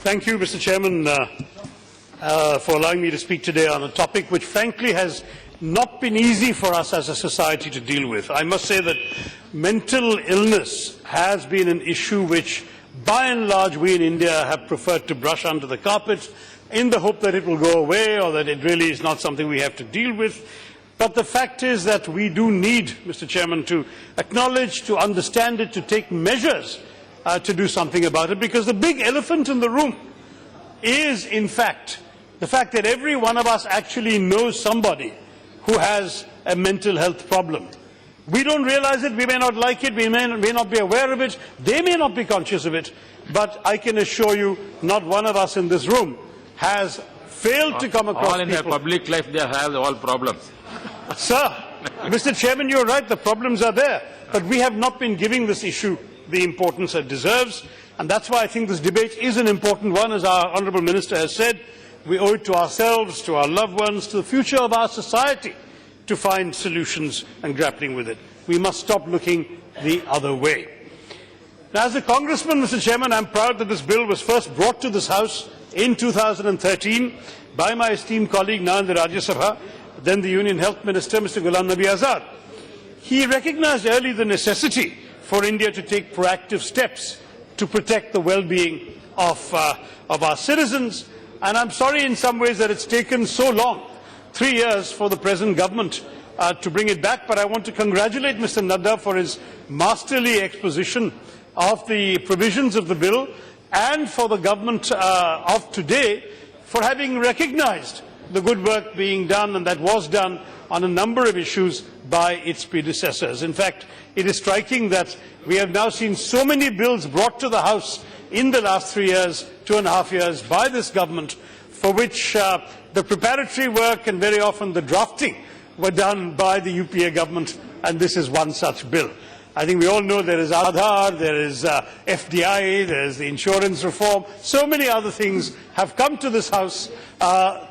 Thank you, Mr. Chairman, for allowing me to speak today on a topic which, frankly, has not been easy for us as a society to deal with. I must say that mental illness has been an issue which, by and large, we in India have preferred to brush under the carpet in the hope that it will go away or that it really is not something we have to deal with. But the fact is that we do need, Mr. Chairman, to acknowledge, to understand it, to take measures to do something about it, because the big elephant in the room is, in fact, the fact that every one of us actually knows somebody who has a mental health problem. We don't realize it, we may not like it, we may not be aware of it, they may not be conscious of it, but I can assure you not one of us in this room has failed to come across all in people. Their public life they have all problems. Sir, Mr. Chairman, you're right, the problems are there, but we have not been giving this issue the importance it deserves, and that's why I think this debate is an important one. As our Honourable Minister has said, we owe it to ourselves, to our loved ones, to the future of our society to find solutions and grappling with it. We must stop looking the other way. Now, as a Congressman, Mr. Chairman, I'm proud that this bill was first brought to this House in 2013 by my esteemed colleague now in the Rajya Sabha, then the Union Health Minister, Mr. Ghulam Nabi Azad. He recognised early the necessity for India to take proactive steps to protect the well-being of our citizens, and I'm sorry in some ways that it's taken so long, 3 years, for the present government to bring it back, but I want to congratulate Mr. Nadda for his masterly exposition of the provisions of the bill, and for the government of today for having recognised the good work being done, and that was done on a number of issues by its predecessors. In fact, it is striking that we have now seen so many bills brought to the House in the last 3 years, 2.5 years, by this government, for which the preparatory work and very often the drafting were done by the UPA government, and this is one such bill. I think we all know there is Aadhaar, there is FDI, there is the insurance reform. So many other things have come to this House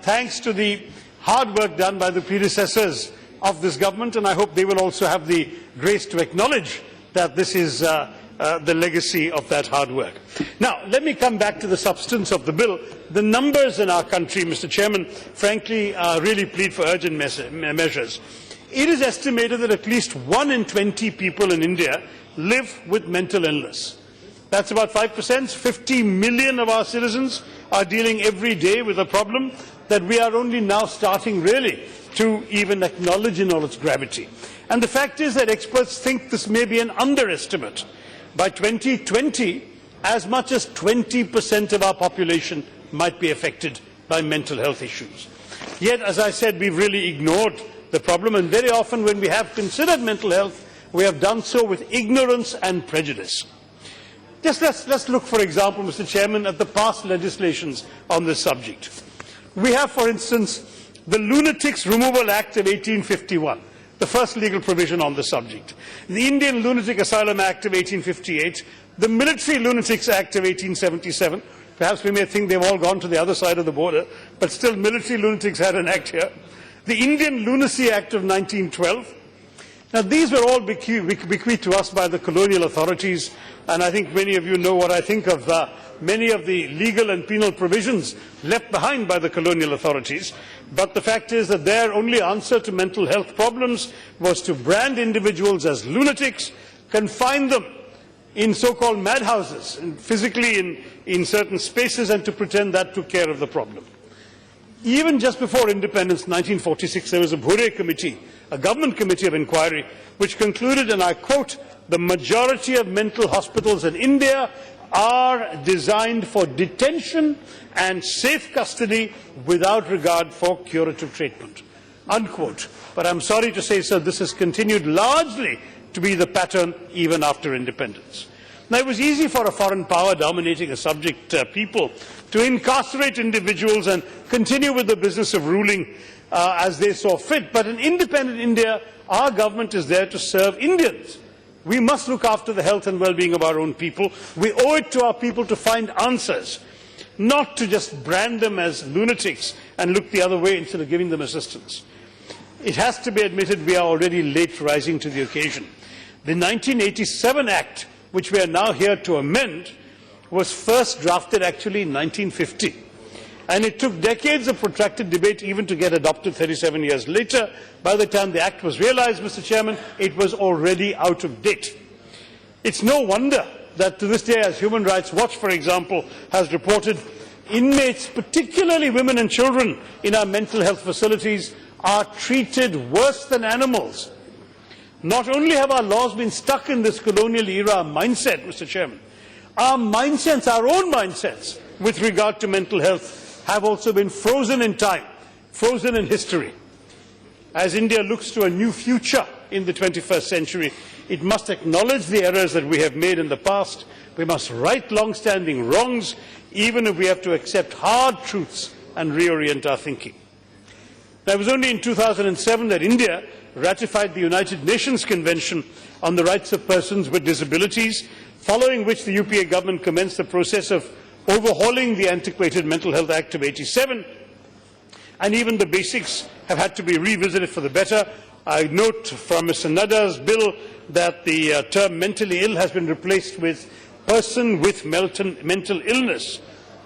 thanks to the hard work done by the predecessors of this government, and I hope they will also have the grace to acknowledge that this is the legacy of that hard work. Now, let me come back to the substance of the bill. The numbers in our country, Mr. Chairman, frankly, really plead for urgent measures. It is estimated that at least 1 in 20 people in India live with mental illness. That's about 5%. 50 million of our citizens are dealing every day with a problem that we are only now starting really to even acknowledge in all its gravity. And the fact is that experts think this may be an underestimate. By 2020, as much as 20% of our population might be affected by mental health issues. Yet, as I said, we've really ignored the problem, and very often when we have considered mental health, we have done so with ignorance and prejudice. Just let's look, for example, Mr. Chairman, at the past legislations on this subject. We have, for instance, the Lunatics Removal Act of 1851, the first legal provision on the subject, the Indian Lunatic Asylum Act of 1858, the Military Lunatics Act of 1877. Perhaps we may think they've all gone to the other side of the border, but still military lunatics had an act here. The Indian Lunacy Act of 1912. Now, these were all bequeathed to us by the colonial authorities, and I think many of you know what I think of many of the legal and penal provisions left behind by the colonial authorities. But the fact is that their only answer to mental health problems was to brand individuals as lunatics, confine them in so-called madhouses, and physically in certain spaces, and to pretend that took care of the problem. Even just before independence, 1946, there was a Bhure committee, a government committee of inquiry, which concluded, and I quote, "The majority of mental hospitals in India are designed for detention and safe custody without regard for curative treatment," unquote. But I'm sorry to say, sir, this has continued largely to be the pattern even after independence. Now, it was easy for a foreign power dominating a subject people to incarcerate individuals and continue with the business of ruling as they saw fit. But in independent India, our government is there to serve Indians. We must look after the health and well-being of our own people. We owe it to our people to find answers, not to just brand them as lunatics and look the other way instead of giving them assistance. It has to be admitted we are already late rising to the occasion. The 1987 Act, which we are now here to amend, was first drafted actually in 1950. And it took decades of protracted debate even to get adopted 37 years later. By the time the Act was realized, Mr. Chairman, it was already out of date. It's no wonder that to this day, as Human Rights Watch, for example, has reported, inmates, particularly women and children in our mental health facilities, are treated worse than animals. Not only have our laws been stuck in this colonial era mindset, Mr. Chairman, our mindsets, our own mindsets, with regard to mental health, have also been frozen in time, frozen in history. As India looks to a new future in the 21st century, it must acknowledge the errors that we have made in the past. We must right long-standing wrongs, even if we have to accept hard truths and reorient our thinking. Now, it was only in 2007 that India ratified the United Nations Convention on the Rights of Persons with Disabilities, following which the UPA government commenced the process of overhauling the antiquated Mental Health Act of '87, and even the basics have had to be revisited for the better. I note from Mr. Nadda's bill that the term mentally ill has been replaced with person with mental illness,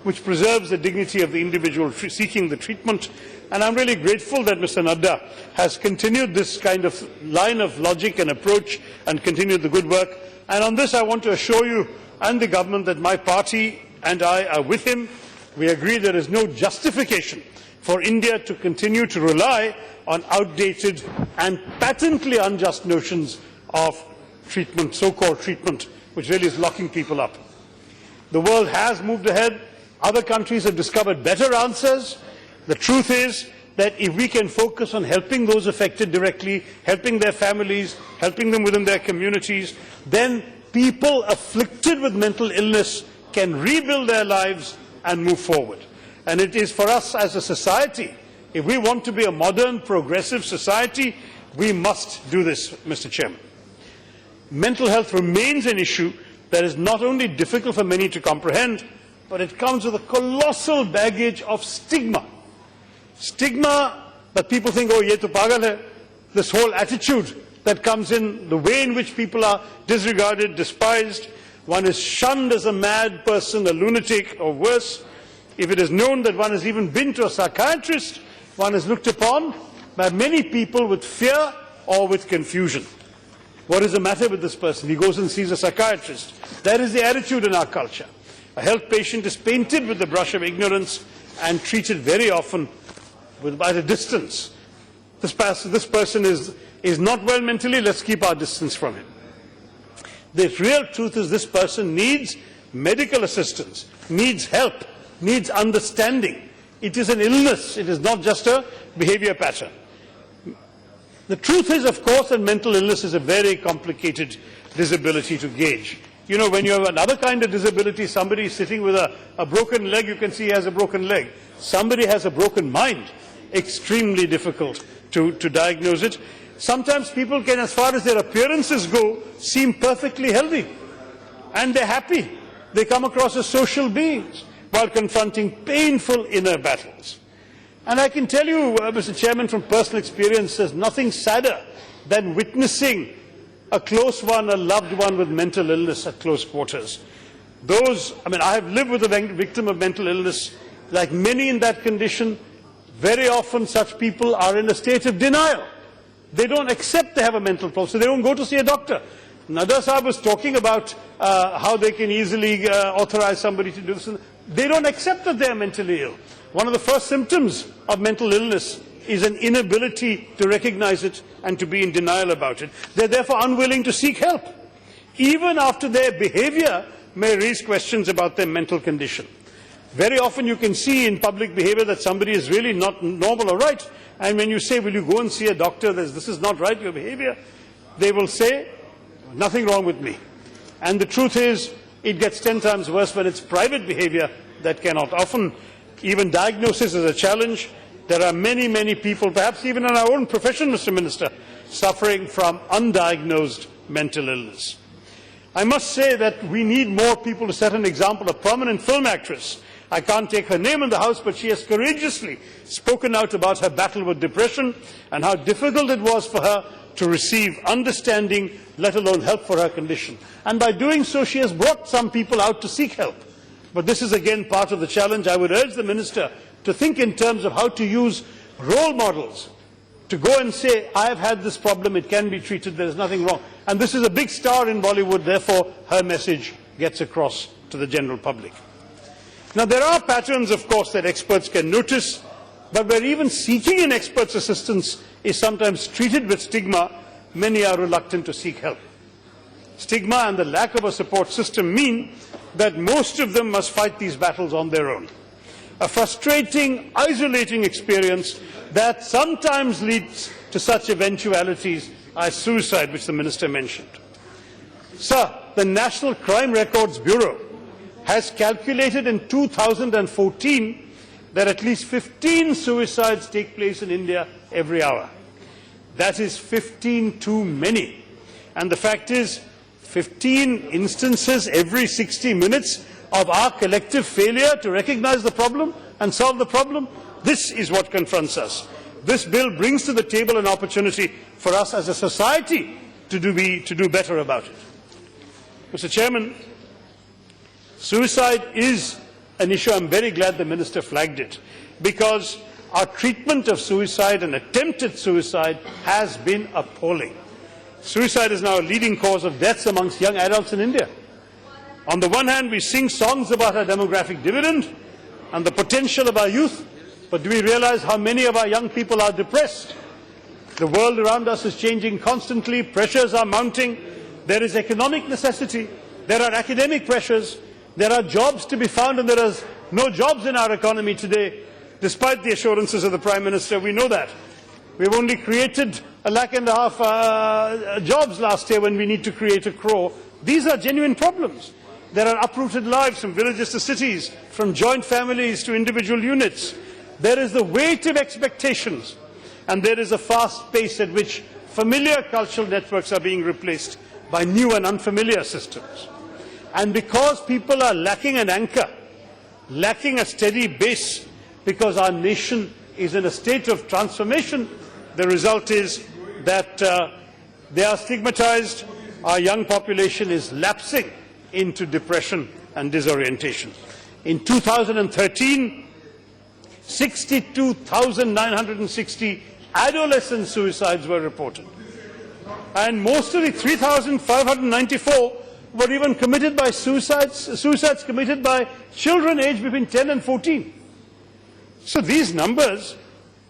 which preserves the dignity of the individual seeking the treatment. And I'm really grateful that Mr. Nadda has continued this kind of line of logic and approach and continued the good work. And on this, I want to assure you and the government that my party and I are with him. We agree there is no justification for India to continue to rely on outdated and patently unjust notions of treatment, so-called treatment, which really is locking people up. The world has moved ahead. Other countries have discovered better answers. The truth is that if we can focus on helping those affected directly, helping their families, helping them within their communities, then people afflicted with mental illness can rebuild their lives and move forward. And it is for us as a society, if we want to be a modern, progressive society, we must do this, Mr. Chairman. Mental health remains an issue that is not only difficult for many to comprehend, but it comes with a colossal baggage of stigma. Stigma that people think, oh, ye to pagal hai. This whole attitude that comes in, the way in which people are disregarded, despised. One is shunned as a mad person, a lunatic, or worse. If it is known that one has even been to a psychiatrist, one is looked upon by many people with fear or with confusion. What is the matter with this person? He goes and sees a psychiatrist. That is the attitude in our culture. A health patient is painted with the brush of ignorance and treated very often at a distance. This person is not well mentally, let's keep our distance from him. The real truth is this person needs medical assistance, needs help, needs understanding. It is an illness, it is not just a behavior pattern. The truth is, of course, that mental illness is a very complicated disability to gauge. You know, when you have another kind of disability, somebody is sitting with a broken leg, you can see he has a broken leg. Somebody has a broken mind. Extremely difficult to diagnose it. Sometimes people can, as far as their appearances go, seem perfectly healthy. And they're happy. They come across as social beings while confronting painful inner battles. And I can tell you, Mr. Chairman, from personal experience, there's nothing sadder than witnessing a close one, a loved one with mental illness at close quarters. I have lived with a victim of mental illness. Like many in that condition, very often such people are in a state of denial. They don't accept they have a mental problem, so they don't go to see a doctor. Nadda Sahab was talking about how they can easily authorize somebody to do this. They don't accept that they are mentally ill. One of the first symptoms of mental illness is an inability to recognize it and to be in denial about it. They're therefore unwilling to seek help, even after their behavior may raise questions about their mental condition. Very often you can see in public behavior that somebody is really not normal or right, and when you say, will you go and see a doctor, this is not right, your behavior, they will say, nothing wrong with me. And the truth is, it gets 10 times worse when it's private behavior that cannot. Often, even diagnosis is a challenge. There are many, many people, perhaps even in our own profession, Mr. Minister, suffering from undiagnosed mental illness. I must say that we need more people to set an example. A prominent film actress, I can't take her name in the House, but she has courageously spoken out about her battle with depression and how difficult it was for her to receive understanding, let alone help for her condition. And by doing so, she has brought some people out to seek help. But this is again part of the challenge. I would urge the Minister to think in terms of how to use role models to go and say, I have had this problem, it can be treated, there is nothing wrong. And this is a big star in Bollywood, therefore her message gets across to the general public. Now there are patterns, of course, that experts can notice, but where even seeking an expert's assistance is sometimes treated with stigma, many are reluctant to seek help. Stigma and the lack of a support system mean that most of them must fight these battles on their own. A frustrating, isolating experience that sometimes leads to such eventualities as suicide, which the Minister mentioned. Sir, the National Crime Records Bureau has calculated in 2014 that at least 15 suicides take place in India every hour. That is 15 too many. And the fact is, 15 instances every 60 minutes of our collective failure to recognize the problem and solve the problem, this is what confronts us. This bill brings to the table an opportunity for us as a society to do better about it. Mr. Chairman, suicide is an issue. I'm very glad the Minister flagged it, because our treatment of suicide and attempted suicide has been appalling. Suicide is now a leading cause of deaths amongst young adults in India. On the one hand, we sing songs about our demographic dividend and the potential of our youth, but do we realize how many of our young people are depressed? The world around us is changing constantly, pressures are mounting, there is economic necessity, there are academic pressures, there are jobs to be found, and there are no jobs in our economy today, despite the assurances of the Prime Minister. We know that. We've only created 1.5 lakh jobs last year when we need to create 1 crore. These are genuine problems. There are uprooted lives from villages to cities, from joint families to individual units. There is the weight of expectations, and there is a fast pace at which familiar cultural networks are being replaced by new and unfamiliar systems. And because people are lacking an anchor, lacking a steady base, because our nation is in a state of transformation, the result is that they are stigmatized. Our young population is lapsing into depression and disorientation. In 2013, 62,960 adolescent suicides were reported. And most of the 3,594 were even committed by suicides committed by children aged between 10 and 14. So these numbers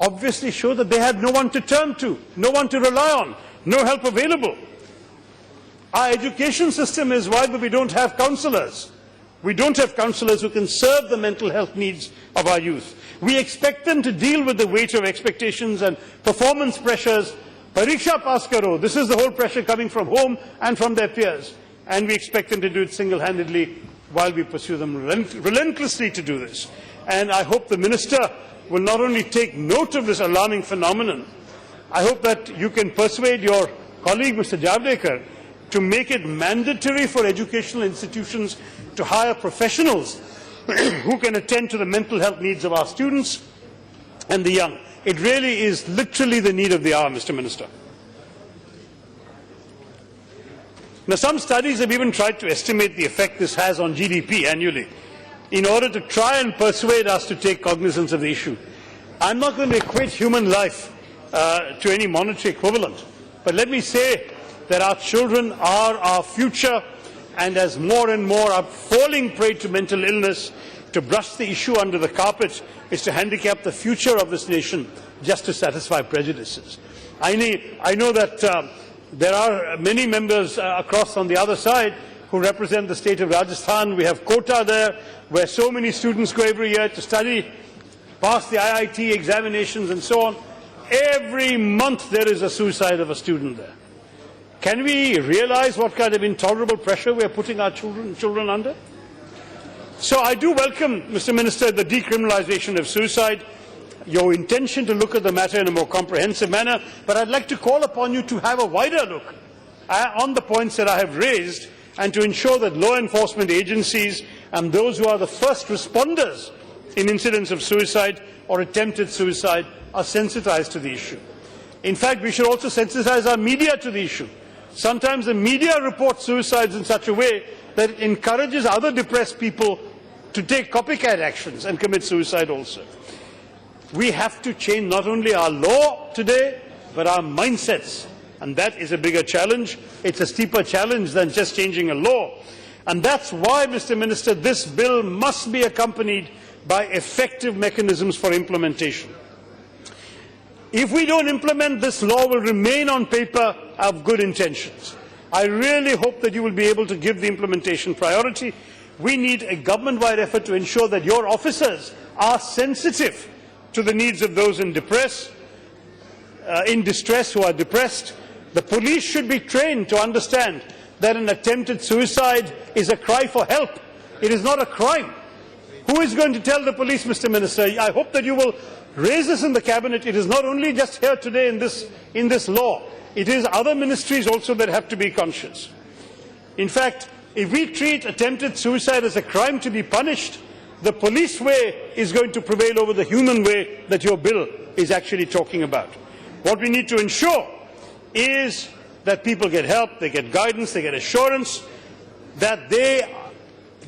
obviously show that they had no one to turn to, no one to rely on, no help available. Our education system is wide, but we don't have counsellors. We don't have counsellors who can serve the mental health needs of our youth. We expect them to deal with the weight of expectations and performance pressures. Pariksha pass karo, this is the whole pressure coming from home and from their peers. And we expect them to do it single-handedly while we pursue them relentlessly to do this. And I hope the Minister will not only take note of this alarming phenomenon, I hope that you can persuade your colleague, Mr. Javadekar, to make it mandatory for educational institutions to hire professionals who can attend to the mental health needs of our students and the young. It really is literally the need of the hour, Mr. Minister. Now, some studies have even tried to estimate the effect this has on GDP annually in order to try and persuade us to take cognizance of the issue. I'm not going to equate human life to any monetary equivalent, but let me say that our children are our future, and as more and more are falling prey to mental illness, to brush the issue under the carpet is to handicap the future of this nation just to satisfy prejudices. I know that there are many members across on the other side who represent the state of Rajasthan. We have Kota there, where so many students go every year to study, pass the IIT examinations and so on. Every month there is a suicide of a student there. Can we realize what kind of intolerable pressure we are putting our children under? So I do welcome, Mr. Minister, the decriminalization of suicide, your intention to look at the matter in a more comprehensive manner, but I'd like to call upon you to have a wider look on the points that I have raised and to ensure that law enforcement agencies and those who are the first responders in incidents of suicide or attempted suicide are sensitized to the issue. In fact, we should also sensitize our media to the issue. Sometimes the media reports suicides in such a way that it encourages other depressed people to take copycat actions and commit suicide also. We have to change not only our law today, but our mindsets. And that is a bigger challenge. It's a steeper challenge than just changing a law. And that's why, Mr. Minister, this bill must be accompanied by effective mechanisms for implementation. If we don't implement, this law will remain on paper of good intentions. I really hope that you will be able to give the implementation priority. We need a government-wide effort to ensure that your officers are sensitive to the needs of those in distress who are depressed. The police should be trained to understand that an attempted suicide is a cry for help. It is not a crime. Who is going to tell the police, Mr. Minister? I hope that you will raise this in the Cabinet. It is not only just here today in this law. It is other ministries also that have to be conscious. In fact, if we treat attempted suicide as a crime to be punished, the police way is going to prevail over the human way that your bill is actually talking about. What we need to ensure is that people get help, they get guidance, they get assurance, that they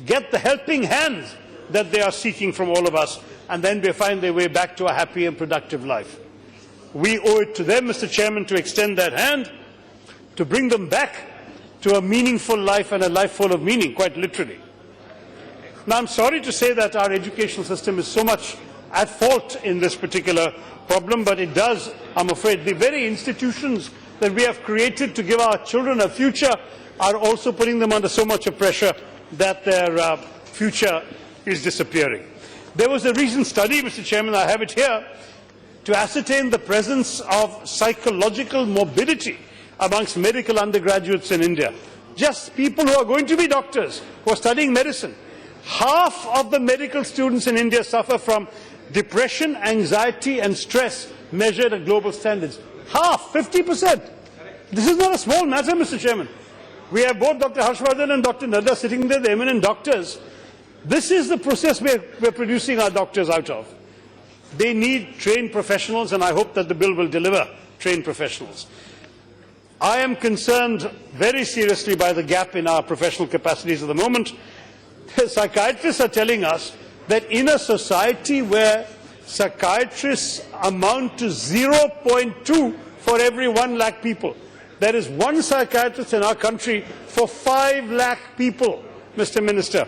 get the helping hand that they are seeking from all of us, and then they find their way back to a happy and productive life. We owe it to them, Mr. Chairman, to extend that hand, to bring them back to a meaningful life and a life full of meaning, quite literally. Now, I'm sorry to say that our educational system is so much at fault in this particular problem, but it does, I'm afraid, the very institutions that we have created to give our children a future are also putting them under so much of pressure that their future is disappearing. There was a recent study, Mr. Chairman, I have it here, to ascertain the presence of psychological morbidity amongst medical undergraduates in India. Just people who are going to be doctors, who are studying medicine. Half of the medical students in India suffer from depression, anxiety and stress measured at global standards. Half, 50%. This is not a small matter, Mr. Chairman. We have both Dr. Harshvardhan and Dr. Nadda sitting there, the eminent doctors. This is the process we're producing our doctors out of. They need trained professionals, and I hope that the bill will deliver trained professionals. I am concerned very seriously by the gap in our professional capacities at the moment. Psychiatrists are telling us that in a society where psychiatrists amount to 0.2 for every 1 lakh people, there is 1 psychiatrist in our country for 5 lakh people, Mr. Minister.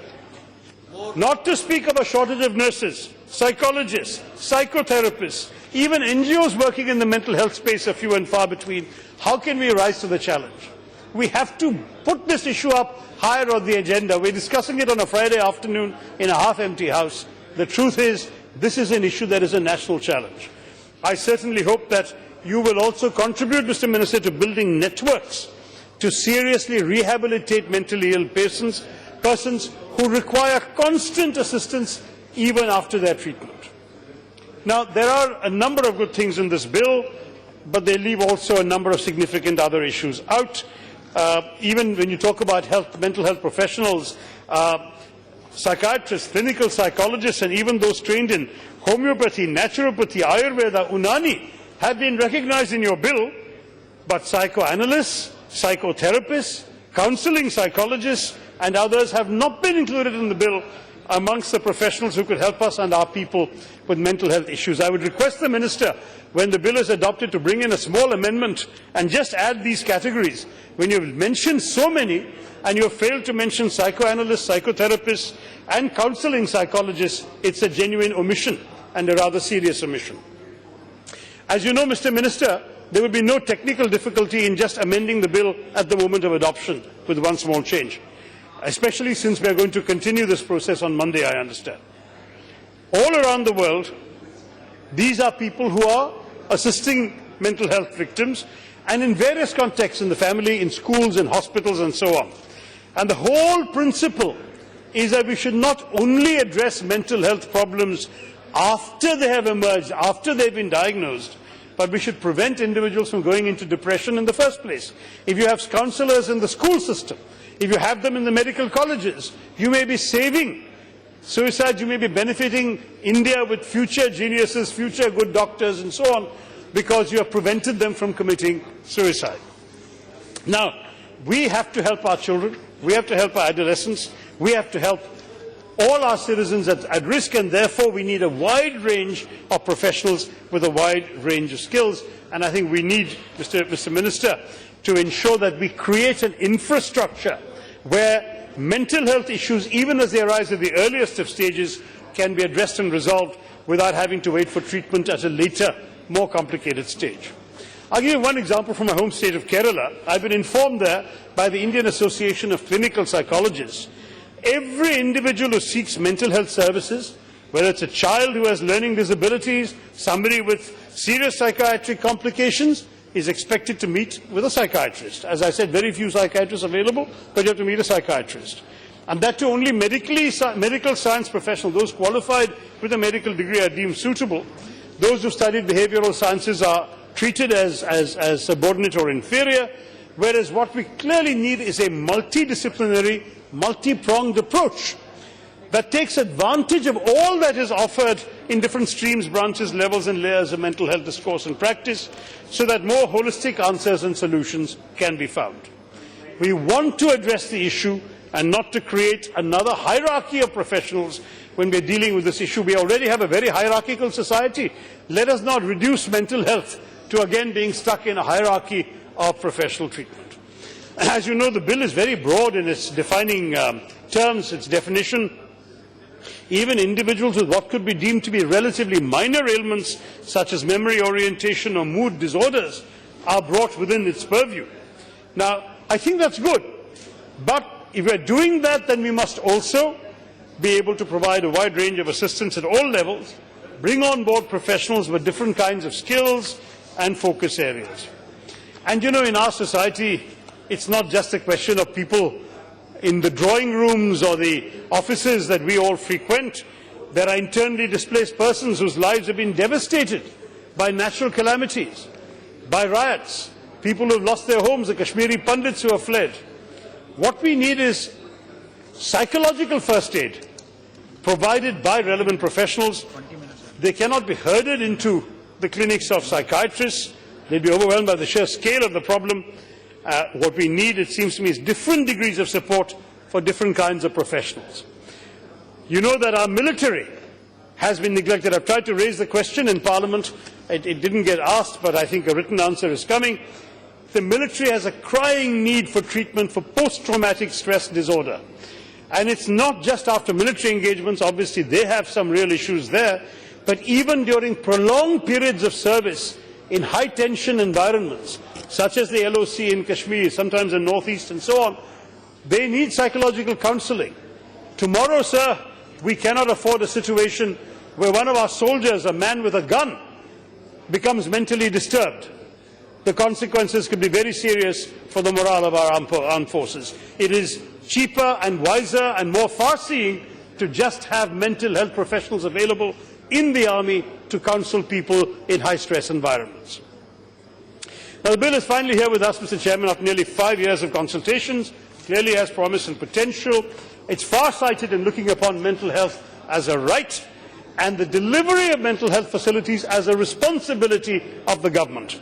Not to speak of a shortage of nurses, psychologists, psychotherapists, even NGOs working in the mental health space are few and far between. How can we rise to the challenge? We have to put this issue up higher on the agenda. We're discussing it on a Friday afternoon in a half-empty house. The truth is, this is an issue that is a national challenge. I certainly hope that you will also contribute, Mr. Minister, to building networks to seriously rehabilitate mentally ill persons who require constant assistance even after their treatment. Now, there are a number of good things in this bill, but they leave also a number of significant other issues out. Even when you talk about mental health professionals, psychiatrists, clinical psychologists, and even those trained in homeopathy, naturopathy, Ayurveda, Unani have been recognized in your bill, but psychoanalysts, psychotherapists, counseling psychologists, and others have not been included in the bill amongst the professionals who could help us and our people with mental health issues. I would request the Minister, when the bill is adopted, to bring in a small amendment and just add these categories. When you have mentioned so many and you have failed to mention psychoanalysts, psychotherapists and counseling psychologists, it's a genuine omission and a rather serious omission. As you know, Mr. Minister, there will be no technical difficulty in just amending the bill at the moment of adoption with one small change, especially since we are going to continue this process on Monday, I understand. All around the world, these are people who are assisting mental health victims, and in various contexts, in the family, in schools, in hospitals, and so on. And the whole principle is that we should not only address mental health problems after they have emerged, after they've been diagnosed, but we should prevent individuals from going into depression in the first place. If you have counsellors in the school system, if you have them in the medical colleges, you may be saving suicides, you may be benefiting India with future geniuses, future good doctors and so on, because you have prevented them from committing suicide. Now, we have to help our children, we have to help our adolescents, we have to help all our citizens at risk, and therefore we need a wide range of professionals with a wide range of skills. And I think we need, Mr. Minister, to ensure that we create an infrastructure where mental health issues, even as they arise at the earliest of stages, can be addressed and resolved without having to wait for treatment at a later, more complicated stage. I'll give you one example from my home state of Kerala. I've been informed there by the Indian Association of Clinical Psychologists. Every individual who seeks mental health services, whether it's a child who has learning disabilities, somebody with serious psychiatric complications, is expected to meet with a psychiatrist. As I said, very few psychiatrists available, but you have to meet a psychiatrist. And that too only medical science professionals, those qualified with a medical degree, are deemed suitable. Those who studied behavioral sciences are treated as subordinate or inferior, whereas what we clearly need is a multidisciplinary, multi-pronged approach that takes advantage of all that is offered in different streams, branches, levels and layers of mental health discourse and practice, so that more holistic answers and solutions can be found. We want to address the issue and not to create another hierarchy of professionals when we are dealing with this issue. We already have a very hierarchical society. Let us not reduce mental health to again being stuck in a hierarchy of professional treatment. As you know, the bill is very broad in its defining terms, its definition. Even individuals with what could be deemed to be relatively minor ailments, such as memory orientation or mood disorders, are brought within its purview. Now, I think that's good, but if we are doing that, then we must also be able to provide a wide range of assistance at all levels, bring on board professionals with different kinds of skills and focus areas. And you know, in our society, it's not just a question of people in the drawing rooms or the offices that we all frequent. There are internally displaced persons whose lives have been devastated by natural calamities, by riots, people who have lost their homes, the Kashmiri Pandits who have fled. What we need is psychological first aid provided by relevant professionals. They cannot be herded into the clinics of psychiatrists. They'd be overwhelmed by the sheer scale of the problem. What we need, it seems to me, is different degrees of support for different kinds of professionals. You know that our military has been neglected. I've tried to raise the question in Parliament. It didn't get asked, but I think a written answer is coming. The military has a crying need for treatment for post-traumatic stress disorder. And it's not just after military engagements. Obviously, they have some real issues there. But even during prolonged periods of service in high-tension environments, such as the LOC in Kashmir, sometimes in Northeast and so on, they need psychological counselling. Tomorrow, sir, we cannot afford a situation where one of our soldiers, a man with a gun, becomes mentally disturbed. The consequences could be very serious for the morale of our armed forces. It is cheaper and wiser and more far-seeing to just have mental health professionals available in the army to counsel people in high-stress environments. Now, the bill is finally here with us, Mr. Chairman, after nearly 5 years of consultations. Clearly has promise and potential. It's far-sighted in looking upon mental health as a right and the delivery of mental health facilities as a responsibility of the government.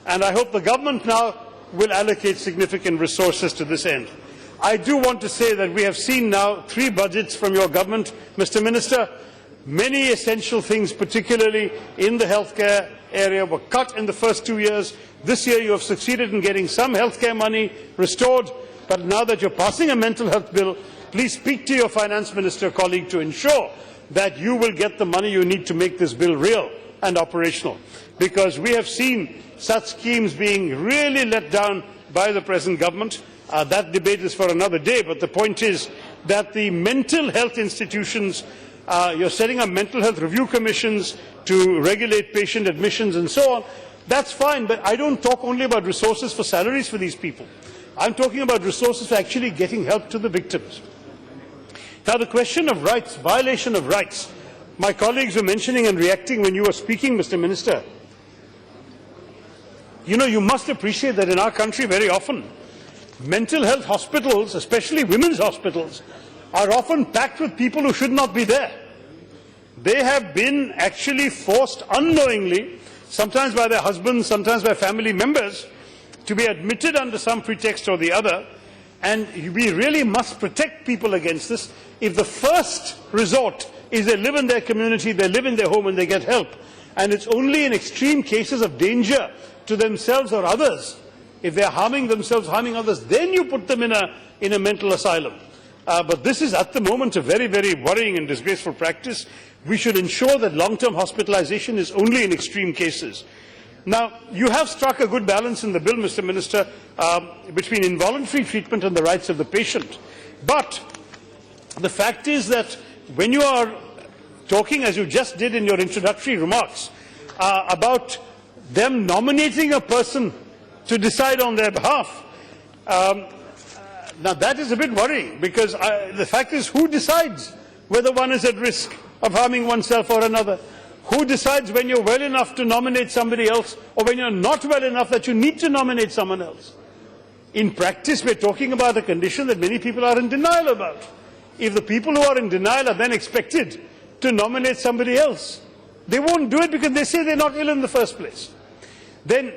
And I hope the government now will allocate significant resources to this end. I do want to say that we have seen now 3 budgets from your government, Mr. Minister. Many essential things, particularly in the healthcare area, were cut in the first 2 years. This year you have succeeded in getting some healthcare money restored, but now that you're passing a mental health bill, please speak to your finance minister colleague to ensure that you will get the money you need to make this bill real and operational. Because we have seen such schemes being really let down by the present government. That debate is for another day, but the point is that the mental health institutions, you're setting up mental health review commissions to regulate patient admissions and so on. That's fine, but I don't talk only about resources for salaries for these people. I'm talking about resources for actually getting help to the victims. Now, the question of rights, violation of rights, my colleagues were mentioning and reacting when you were speaking, Mr. Minister. You know, you must appreciate that in our country very often, mental health hospitals, especially women's hospitals, are often packed with people who should not be there. They have been actually forced unknowingly, sometimes by their husbands, sometimes by family members, to be admitted under some pretext or the other, and we really must protect people against this. if the first resort is they live in their community, they live in their home and they get help, and it's only in extreme cases of danger to themselves or others, if they're harming themselves, harming others, then you put them in a mental asylum. But this is at the moment a very, very worrying and disgraceful practice. We should ensure that long-term hospitalization is only in extreme cases. Now, you have struck a good balance in the bill, Mr. Minister, between involuntary treatment and the rights of the patient. But the fact is that when you are talking, as you just did in your introductory remarks, about them nominating a person to decide on their behalf, now that is a bit worrying, because the fact is, who decides whether one is at risk of harming oneself or another? Who decides when you're well enough to nominate somebody else, or when you're not well enough that you need to nominate someone else? In practice, we're talking about a condition that many people are in denial about. If the people who are in denial are then expected to nominate somebody else, they won't do it because they say they're not ill in the first place. Then,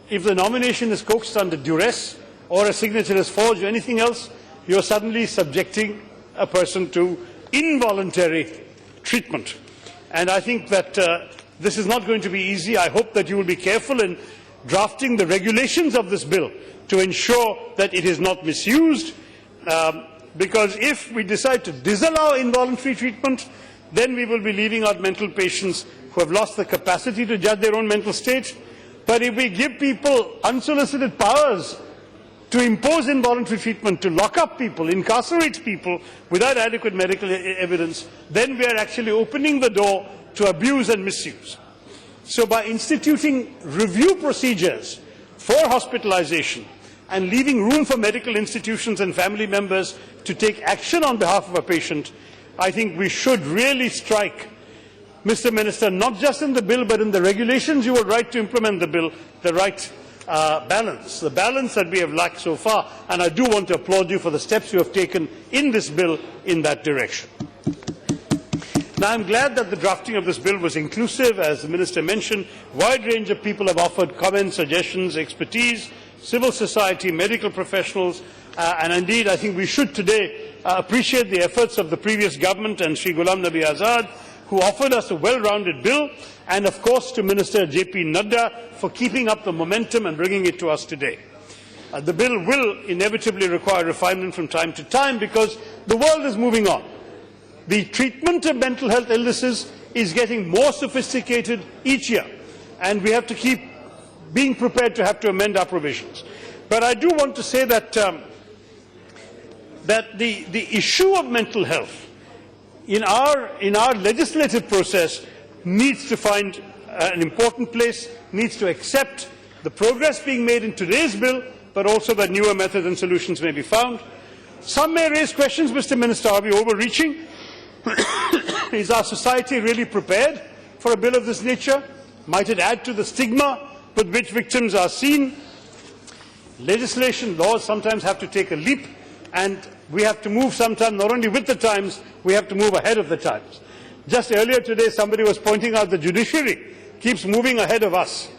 if the nomination is coaxed under duress, or a signature is forged or anything else, you're suddenly subjecting a person to involuntary treatment. And I think that this is not going to be easy. I hope that you will be careful in drafting the regulations of this bill to ensure that it is not misused, because if we decide to disallow involuntary treatment, then we will be leaving out mental patients who have lost the capacity to judge their own mental state. But if we give people unsolicited powers to impose involuntary treatment, to lock up people, incarcerate people without adequate medical evidence, then we are actually opening the door to abuse and misuse. So by instituting review procedures for hospitalization and leaving room for medical institutions and family members to take action on behalf of a patient, I think we should really strike, Mr. Minister, not just in the bill but in the regulations you will write to implement the bill, the right balance, the balance that we have lacked so far, and I do want to applaud you for the steps you have taken in this bill in that direction. Now, I am glad that the drafting of this bill was inclusive. As the Minister mentioned, a wide range of people have offered comments, suggestions, expertise, civil society, medical professionals, and indeed I think we should today appreciate the efforts of the previous government and Sri Ghulam Nabi Azad, who offered us a well-rounded bill, and of course to Minister J.P. Nadda for keeping up the momentum and bringing it to us today. The bill will inevitably require refinement from time to time because the world is moving on. The treatment of mental health illnesses is getting more sophisticated each year, and we have to keep being prepared to have to amend our provisions. But I do want to say that, the issue of mental health in our legislative process needs to find an important place, needs to accept the progress being made in today's bill, but also that newer methods and solutions may be found. Some may raise questions, Mr. Minister, are we overreaching? Is our society really prepared for a bill of this nature? Might it add to the stigma with which victims are seen? Legislation, laws sometimes have to take a leap, and we have to move sometimes not only with the times, we have to move ahead of the times. Just earlier today, somebody was pointing out the judiciary keeps moving ahead of us.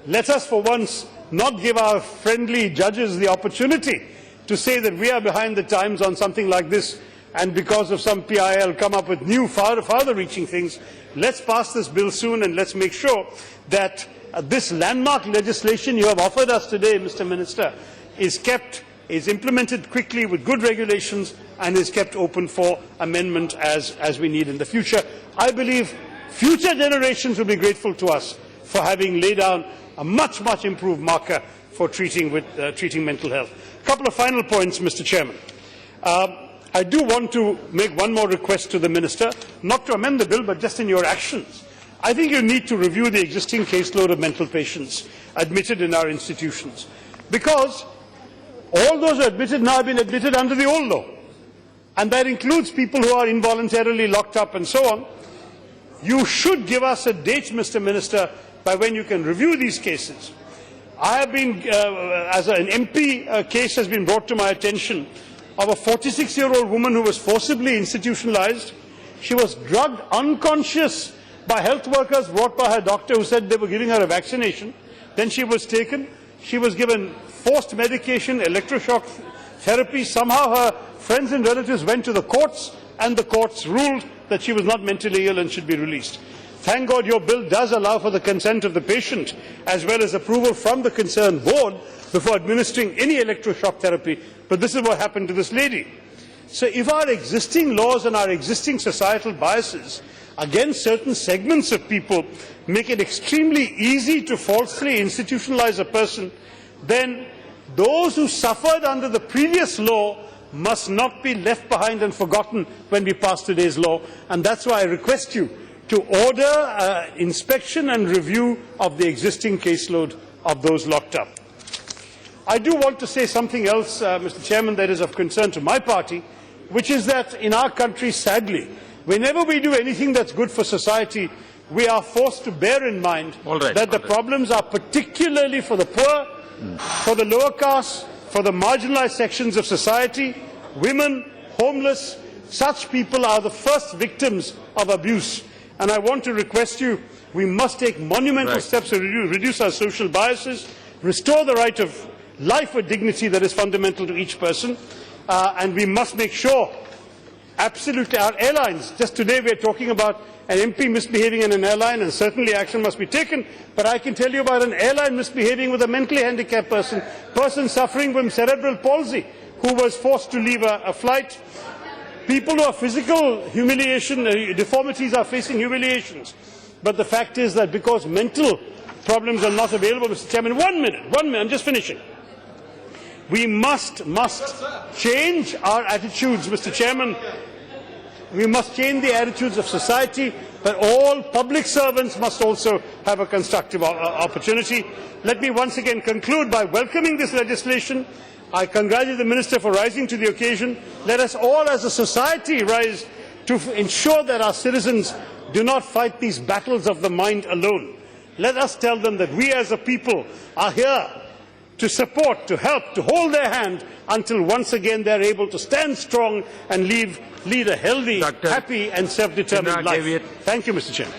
Let us for once not give our friendly judges the opportunity to say that we are behind the times on something like this, and because of some PIL come up with new farther-reaching things. Let's pass this bill soon, and let's make sure that this landmark legislation you have offered us today, Mr. Minister, is implemented quickly with good regulations and is kept open for amendment as we need in the future. I believe future generations will be grateful to us for having laid down a much, much improved marker for treating mental health. A couple of final points, Mr. Chairman. I do want to make one more request to the Minister, not to amend the bill, but just in your actions. I think you need to review the existing caseload of mental patients admitted in our institutions, because all those who are admitted now have been admitted under the old law, and that includes people who are involuntarily locked up and so on. You should give us a date, Mr. Minister, by when you can review these cases. I have been, as an MP, a case has been brought to my attention of a 46-year-old woman who was forcibly institutionalized. She was drugged unconscious by health workers brought by her doctor who said they were giving her a vaccination. Then she was taken. She was given forced medication, electroshock therapy. Somehow her friends and relatives went to the courts, and the courts ruled that she was not mentally ill and should be released. Thank God your bill does allow for the consent of the patient as well as approval from the concerned board before administering any electroshock therapy, but this is what happened to this lady. So if our existing laws and our existing societal biases against certain segments of people make it extremely easy to falsely institutionalize a person, then those who suffered under the previous law must not be left behind and forgotten when we pass today's law. And that's why I request you to order inspection and review of the existing caseload of those locked up. I do want to say something else, Mr. Chairman, that is of concern to my party, which is that in our country, sadly, whenever we do anything that's good for society, we are forced to bear in mind that the problems are particularly for the poor, for the lower caste, for the marginalized sections of society, women, homeless. Such people are the first victims of abuse. And I want to request you, we must take monumental steps to reduce our social biases, restore the right of life with dignity that is fundamental to each person, and we must make sure, absolutely, our airlines, just today we are talking about an MP misbehaving in an airline, and certainly action must be taken, but I can tell you about an airline misbehaving with a mentally handicapped person suffering from cerebral palsy, who was forced to leave a flight. People who have physical humiliation, deformities are facing humiliations. But the fact is that because mental problems are not available, Mr. Chairman, one minute, I'm just finishing. We must change our attitudes, Mr. Chairman. We must change the attitudes of society, but all public servants must also have a constructive opportunity. Let me once again conclude by welcoming this legislation. I congratulate the Minister for rising to the occasion. Let us all as a society rise to ensure that our citizens do not fight these battles of the mind alone. Let us tell them that we as a people are here to support, to help, to hold their hand until once again they are able to stand strong and lead a healthy, happy and self-determined life. Thank you, Mr. Chairman.